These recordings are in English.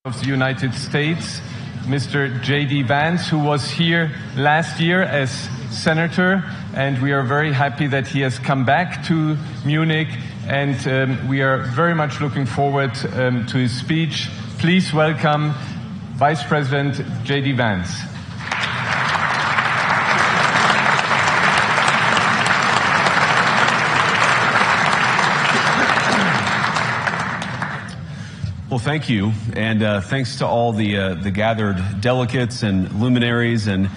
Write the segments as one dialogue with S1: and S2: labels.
S1: of the United States, Mr. Jd Vance, who was here last year as senator, and we are very happy that he has come back to Munich, and we are very much looking forward to his speech. Please welcome Vice President Jd Vance.
S2: Well, thank you, and thanks to all the gathered delegates and luminaries and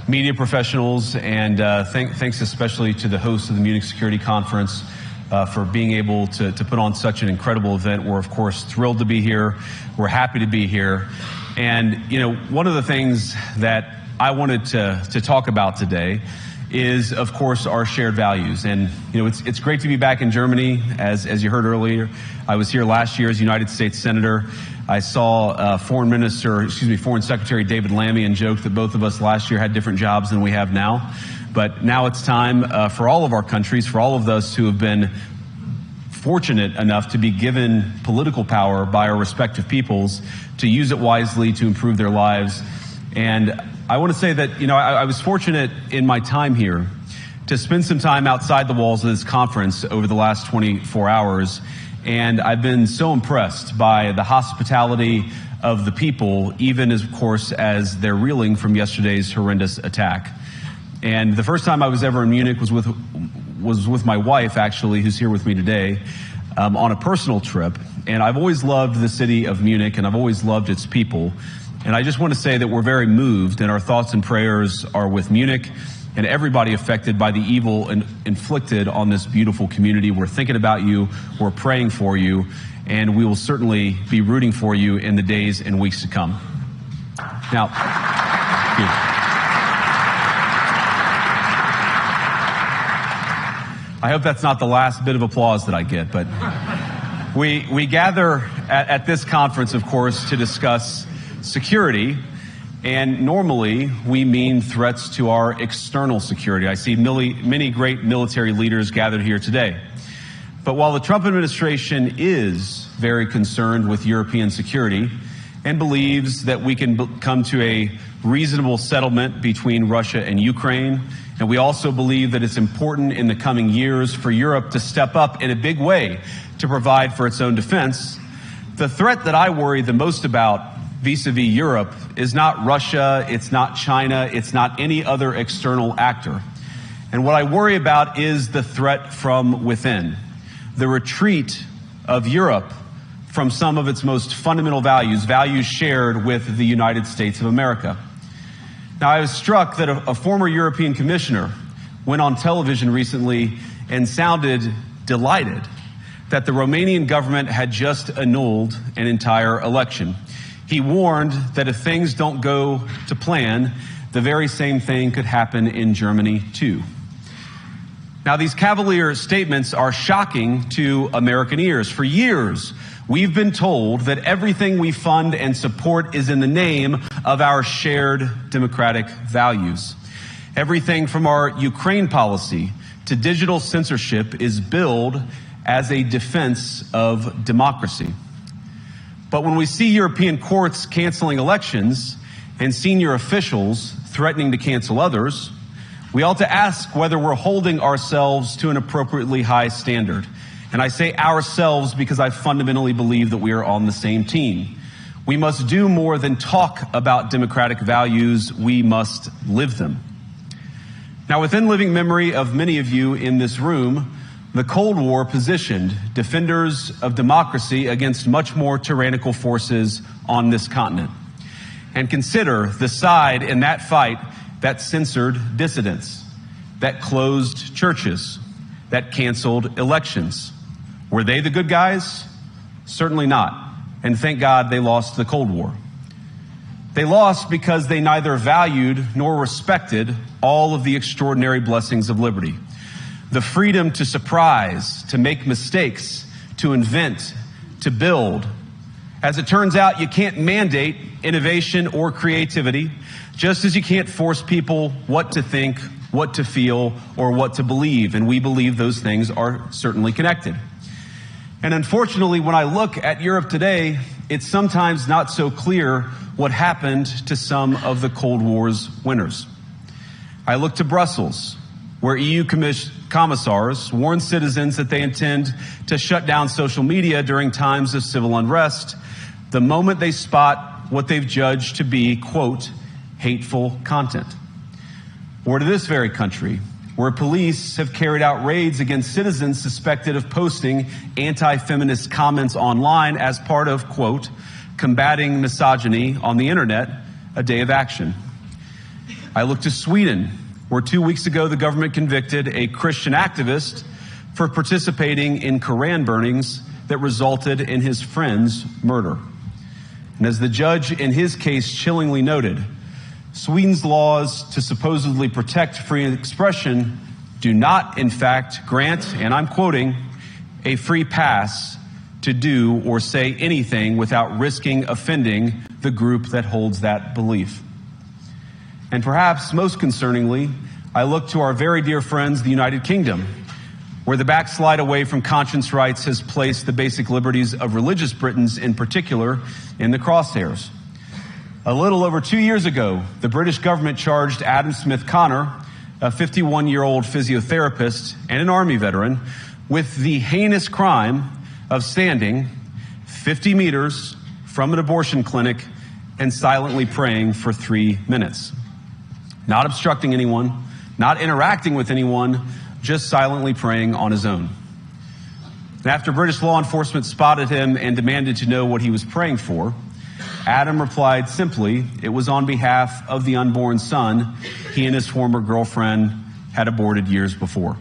S2: media professionals, and thanks especially to the host of the Munich Security Conference for being able to put on such an incredible event. We're, of course, thrilled to be here. We're happy to be here. And, you know, one of the things that I wanted to talk about today is, of course, our shared values. And, you know, it's great to be back in Germany. As you heard earlier, I was here last year as United States Senator. I saw Foreign Secretary David Lammy and joked that both of us last year had different jobs than we have now. But now it's time for all of our countries, for all of us who have been fortunate enough to be given political power by our respective peoples, to use it wisely to improve their lives. And I want to say that, you know, I was fortunate in my time here to spend some time outside the walls of this conference over the last 24 hours. And I've been so impressed by the hospitality of the people, even as, of course, as they're reeling from yesterday's horrendous attack. And the first time I was ever in Munich was with my wife, actually, who's here with me today, on a personal trip. And I've always loved the city of Munich, and I've always loved its people. And I just want to say that we're very moved, and our thoughts and prayers are with Munich and everybody affected by the evil inflicted on this beautiful community. We're thinking about you, we're praying for you, and we will certainly be rooting for you in the days and weeks to come. Now, I hope that's not the last bit of applause that I get, but we gather at this conference, of course, to discuss security, and normally we mean threats to our external security. I see many great military leaders gathered here today. But while the Trump administration is very concerned with European security and believes that we can come to a reasonable settlement between Russia and Ukraine, and we also believe that it's important in the coming years for Europe to step up in a big way to provide for its own defense, the threat that I worry the most about vis-a-vis Europe is not Russia, it's not China, it's not any other external actor. And what I worry about is the threat from within, the retreat of Europe from some of its most fundamental values, values shared with the United States of America. Now, I was struck that a former European commissioner went on television recently and sounded delighted that the Romanian government had just annulled an entire election. He warned that if things don't go to plan, the very same thing could happen in Germany, too. Now, these cavalier statements are shocking to American ears. For years, we've been told that everything we fund and support is in the name of our shared democratic values. Everything from our Ukraine policy to digital censorship is billed as a defense of democracy. But when we see European courts canceling elections and senior officials threatening to cancel others, we ought to ask whether we're holding ourselves to an appropriately high standard. And I say ourselves because I fundamentally believe that we are on the same team. We must do more than talk about democratic values, we must live them. Now, within living memory of many of you in this room, the Cold War positioned defenders of democracy against much more tyrannical forces on this continent. And consider the side in that fight that censored dissidents, that closed churches, that canceled elections. Were they the good guys? Certainly not. And thank God they lost the Cold War. They lost because they neither valued nor respected all of the extraordinary blessings of liberty. The freedom to surprise, to make mistakes, to invent, to build. As it turns out, you can't mandate innovation or creativity, just as you can't force people what to think, what to feel, or what to believe. And we believe those things are certainly connected. And unfortunately, when I look at Europe today, it's sometimes not so clear what happened to some of the Cold War's winners. I look to Brussels, where EU commissars warn citizens that they intend to shut down social media during times of civil unrest the moment they spot what they've judged to be, quote, hateful content. Or to this very country, where police have carried out raids against citizens suspected of posting anti-feminist comments online as part of, quote, combating misogyny on the internet, a day of action. I look to Sweden, where 2 weeks ago the government convicted a Christian activist for participating in Koran burnings that resulted in his friend's murder. And as the judge in his case chillingly noted, Sweden's laws to supposedly protect free expression do not, in fact, grant, and I'm quoting, a free pass to do or say anything without risking offending the group that holds that belief. And perhaps most concerningly, I look to our very dear friends, the United Kingdom, where the backslide away from conscience rights has placed the basic liberties of religious Britons in particular in the crosshairs. A little over 2 years ago, the British government charged Adam Smith Connor, a 51-year-old physiotherapist and an Army veteran, with the heinous crime of standing 50 meters from an abortion clinic and silently praying for 3 minutes. Not obstructing anyone, not interacting with anyone, just silently praying on his own. And after British law enforcement spotted him and demanded to know what he was praying for, Adam replied simply, it was on behalf of the unborn son he and his former girlfriend had aborted years before.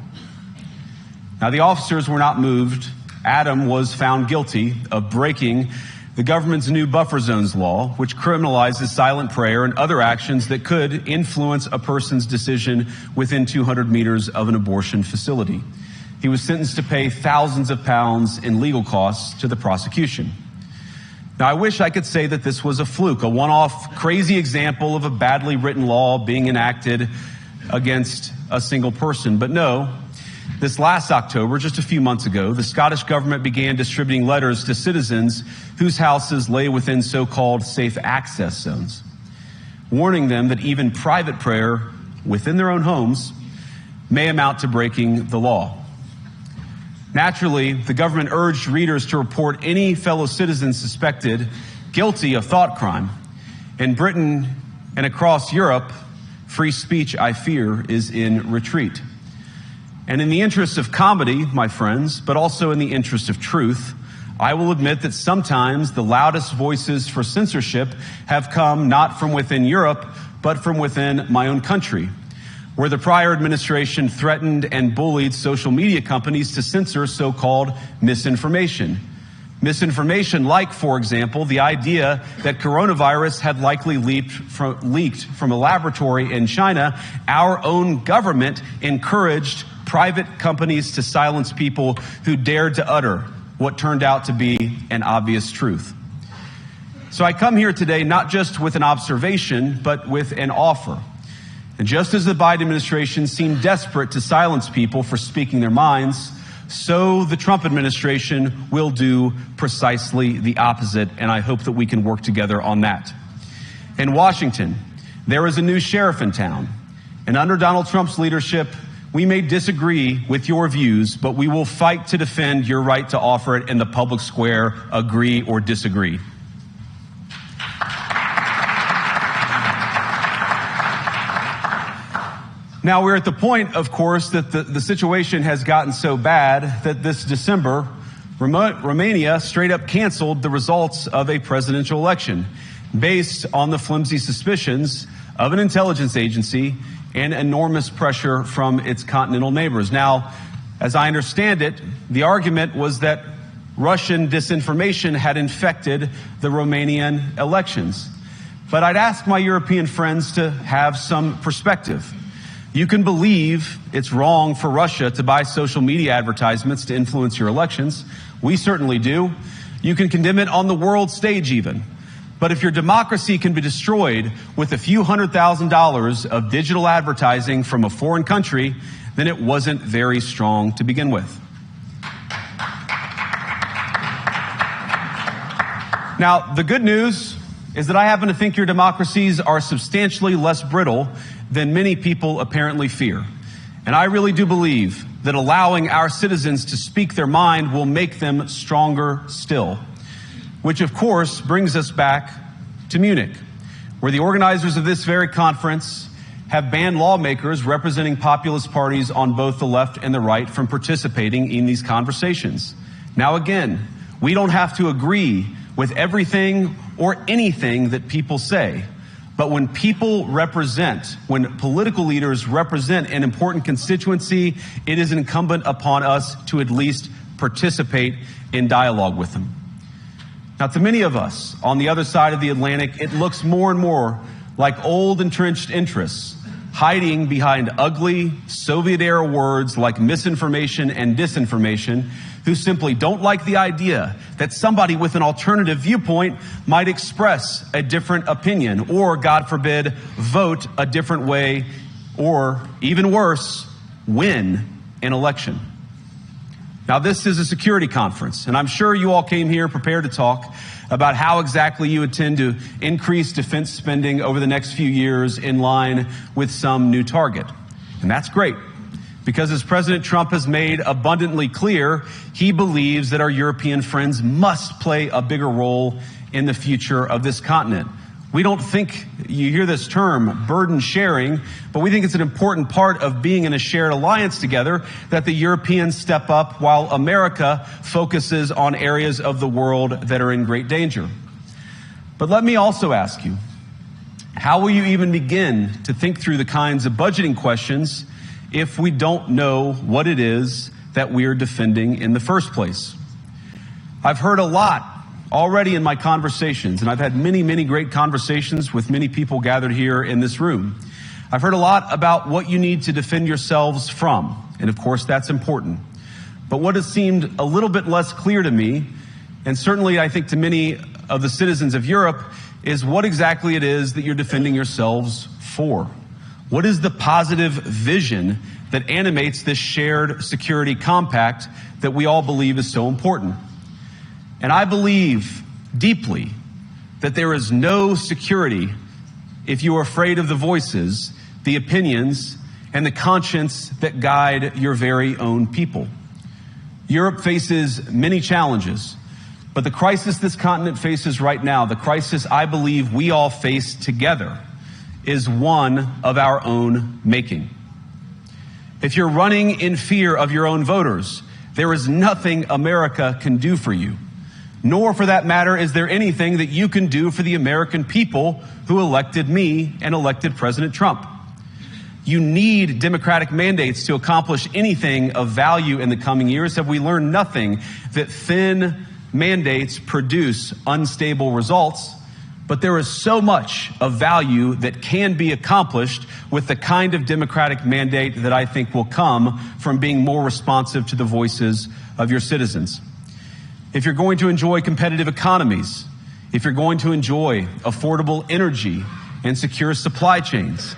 S2: Now, the officers were not moved. Adam was found guilty of breaking the government's new buffer zones law, which criminalizes silent prayer and other actions that could influence a person's decision within 200 meters of an abortion facility. He was sentenced to pay thousands of pounds in legal costs to the prosecution. Now, I wish I could say that this was a fluke, a one-off crazy example of a badly written law being enacted against a single person. But no, this last October, just a few months ago, the Scottish government began distributing letters to citizens whose houses lay within so-called safe access zones, warning them that even private prayer within their own homes may amount to breaking the law. Naturally, the government urged readers to report any fellow citizens suspected guilty of thought crime. In Britain and across Europe, free speech, I fear, is in retreat. And in the interest of comedy, my friends, but also in the interest of truth, I will admit that sometimes the loudest voices for censorship have come not from within Europe, but from within my own country, where the prior administration threatened and bullied social media companies to censor so-called misinformation. Misinformation like, for example, the idea that coronavirus had likely leaked from a laboratory in China. Our own government encouraged private companies to silence people who dared to utter what turned out to be an obvious truth. So I come here today not just with an observation, but with an offer. And just as the Biden administration seemed desperate to silence people for speaking their minds, so the Trump administration will do precisely the opposite, and I hope that we can work together on that. In Washington, there is a new sheriff in town, and under Donald Trump's leadership, we may disagree with your views, but we will fight to defend your right to offer it in the public square, agree or disagree. Now, we're at the point, of course, that the situation has gotten so bad that this December, Romania straight up canceled the results of a presidential election based on the flimsy suspicions of an intelligence agency and enormous pressure from its continental neighbors. Now, as I understand it, the argument was that Russian disinformation had infected the Romanian elections. But I'd ask my European friends to have some perspective. You can believe it's wrong for Russia to buy social media advertisements to influence your elections. We certainly do. You can condemn it on the world stage even. But if your democracy can be destroyed with a few $100,000 of digital advertising from a foreign country, then it wasn't very strong to begin with. Now, the good news is that I happen to think your democracies are substantially less brittle than many people apparently fear. And I really do believe that allowing our citizens to speak their mind will make them stronger still. Which, of course, brings us back to Munich, where the organizers of this very conference have banned lawmakers representing populist parties on both the left and the right from participating in these conversations. Now, again, we don't have to agree with everything or anything that people say. But when when political leaders represent an important constituency, it is incumbent upon us to at least participate in dialogue with them. Now, to many of us on the other side of the Atlantic, it looks more and more like old entrenched interests hiding behind ugly Soviet-era words like misinformation and disinformation, who simply don't like the idea that somebody with an alternative viewpoint might express a different opinion or, God forbid, vote a different way or, even worse, win an election. Now, this is a security conference, and I'm sure you all came here prepared to talk about how exactly you intend to increase defense spending over the next few years in line with some new target. And that's great, because as President Trump has made abundantly clear, he believes that our European friends must play a bigger role in the future of this continent. We don't think, you hear this term, burden sharing, but we think it's an important part of being in a shared alliance together that the Europeans step up while America focuses on areas of the world that are in great danger. But let me also ask you, how will you even begin to think through the kinds of budgeting questions if we don't know what it is that we're defending in the first place? I've heard a lot already in my conversations, and I've had many, many great conversations with many people gathered here in this room. I've heard a lot about what you need to defend yourselves from, and of course that's important. But what has seemed a little bit less clear to me, and certainly I think to many of the citizens of Europe, is what exactly it is that you're defending yourselves for. What is the positive vision that animates this shared security compact that we all believe is so important? And I believe deeply that there is no security if you are afraid of the voices, the opinions, and the conscience that guide your very own people. Europe faces many challenges, but the crisis this continent faces right now, the crisis I believe we all face together, is one of our own making. If you're running in fear of your own voters, there is nothing America can do for you. Nor, for that matter, is there anything that you can do for the American people who elected me and elected President Trump. You need democratic mandates to accomplish anything of value in the coming years. Have we learned nothing that thin mandates produce unstable results? But there is so much of value that can be accomplished with the kind of democratic mandate that I think will come from being more responsive to the voices of your citizens. If you're going to enjoy competitive economies, if you're going to enjoy affordable energy and secure supply chains,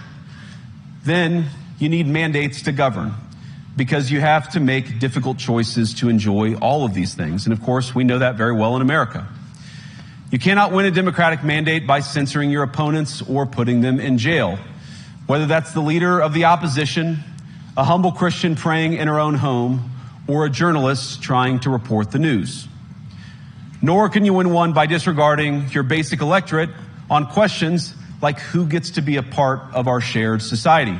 S2: then you need mandates to govern, because you have to make difficult choices to enjoy all of these things. And of course, we know that very well in America. You cannot win a democratic mandate by censoring your opponents or putting them in jail, whether that's the leader of the opposition, a humble Christian praying in her own home, or a journalist trying to report the news. Nor can you win one by disregarding your basic electorate on questions like who gets to be a part of our shared society.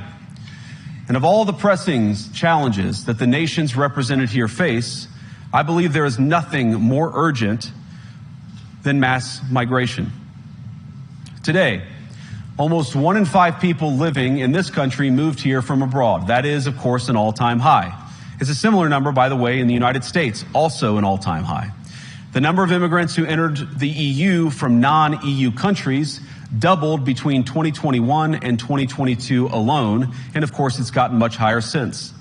S2: And of all the pressing challenges that the nations represented here face, I believe there is nothing more urgent than mass migration. Today, almost 1 in 5 people living in this country moved here from abroad. That is, of course, an all-time high. It's a similar number, by the way, in the United States, also an all-time high. The number of immigrants who entered the EU from non-EU countries doubled between 2021 and 2022 alone, and of course it's gotten much higher since.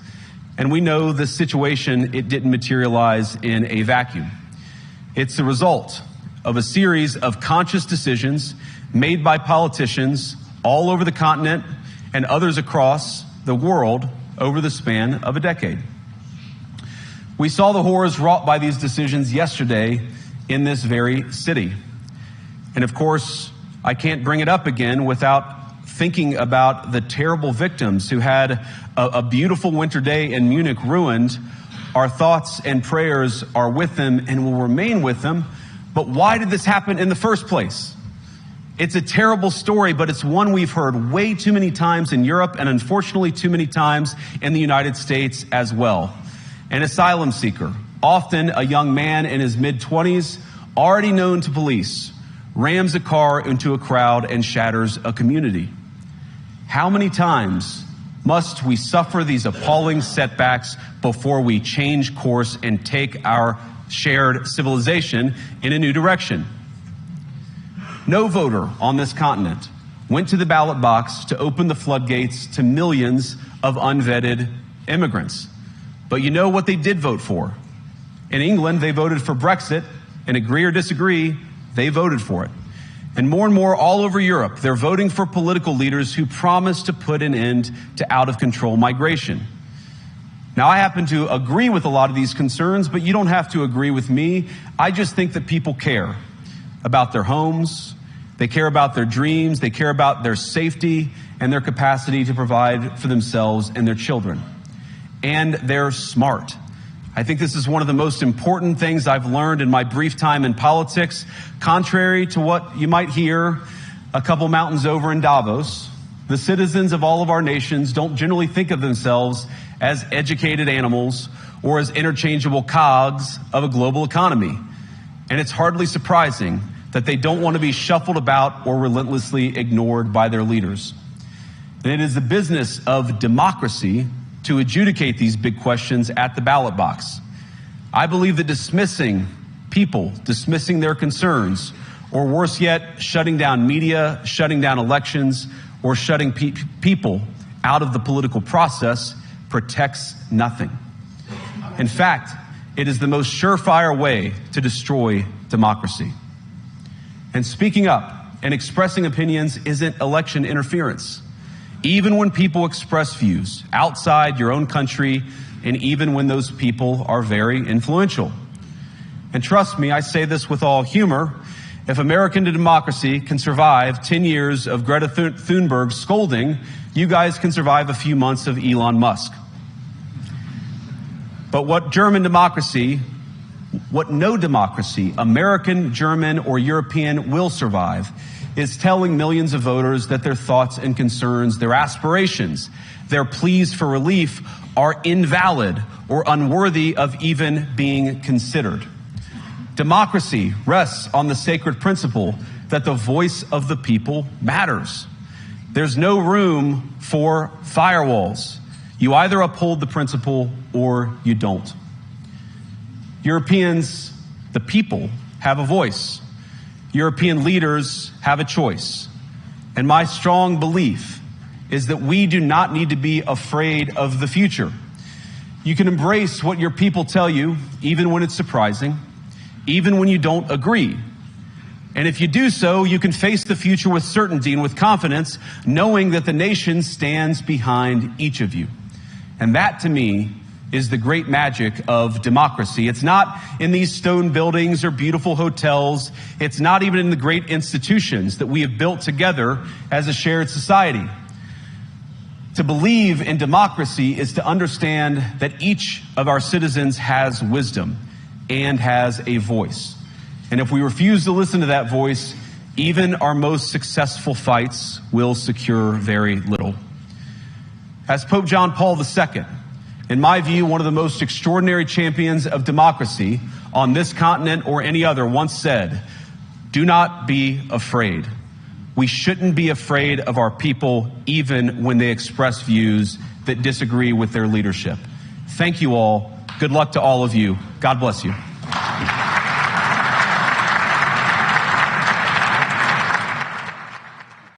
S2: And we know this situation, it didn't materialize in a vacuum. It's the result of a series of conscious decisions made by politicians all over the continent and others across the world over the span of a decade. We saw the horrors wrought by these decisions yesterday in this very city. And of course, I can't bring it up again without thinking about the terrible victims who had a beautiful winter day in Munich ruined. Our thoughts and prayers are with them and will remain with them. But why did this happen in the first place? It's a terrible story, but it's one we've heard way too many times in Europe and unfortunately too many times in the United States as well. An asylum seeker, often a young man in his mid-20s, already known to police, rams a car into a crowd and shatters a community. How many times must we suffer these appalling setbacks before we change course and take our shared civilization in a new direction? No voter on this continent went to the ballot box to open the floodgates to millions of unvetted immigrants. But you know what they did vote for? In England, they voted for Brexit, and agree or disagree, they voted for it. And more all over Europe, they're voting for political leaders who promise to put an end to out-of-control migration. Now, I happen to agree with a lot of these concerns, but you don't have to agree with me. I just think that people care about their homes, they care about their dreams, they care about their safety and their capacity to provide for themselves and their children. And they're smart. I think this is one of the most important things I've learned in my brief time in politics. Contrary to what you might hear a couple mountains over in Davos, the citizens of all of our nations don't generally think of themselves as educated animals or as interchangeable cogs of a global economy. And it's hardly surprising that they don't want to be shuffled about or relentlessly ignored by their leaders. And it is the business of democracy to adjudicate these big questions at the ballot box. I believe that dismissing people, dismissing their concerns, or worse yet, shutting down media, shutting down elections, or shutting people out of the political process protects nothing. In fact, it is the most surefire way to destroy democracy. And speaking up and expressing opinions isn't election interference. Even when people express views outside your own country, and even when those people are very influential. And trust me, I say this with all humor, if American democracy can survive 10 years of Greta Thunberg scolding, you guys can survive a few months of Elon Musk. But what no democracy, American, German, or European, will survive is telling millions of voters that their thoughts and concerns, their aspirations, their pleas for relief are invalid or unworthy of even being considered. Democracy rests on the sacred principle that the voice of the people matters. There's no room for firewalls. You either uphold the principle or you don't. Europeans, the people, have a voice. European leaders have a choice. And my strong belief is that we do not need to be afraid of the future. You can embrace what your people tell you, even when it's surprising, even when you don't agree. And if you do so, you can face the future with certainty and with confidence, knowing that the nation stands behind each of you. And that, to me, is the great magic of democracy. It's not in these stone buildings or beautiful hotels. It's not even in the great institutions that we have built together as a shared society. To believe in democracy is to understand that each of our citizens has wisdom and has a voice. And if we refuse to listen to that voice, even our most successful fights will secure very little. As Pope John Paul II, in my view, one of the most extraordinary champions of democracy on this continent or any other, once said, "Do not be afraid." We shouldn't be afraid of our people, even when they express views that disagree with their leadership. Thank you all. Good luck to all of you. God bless you.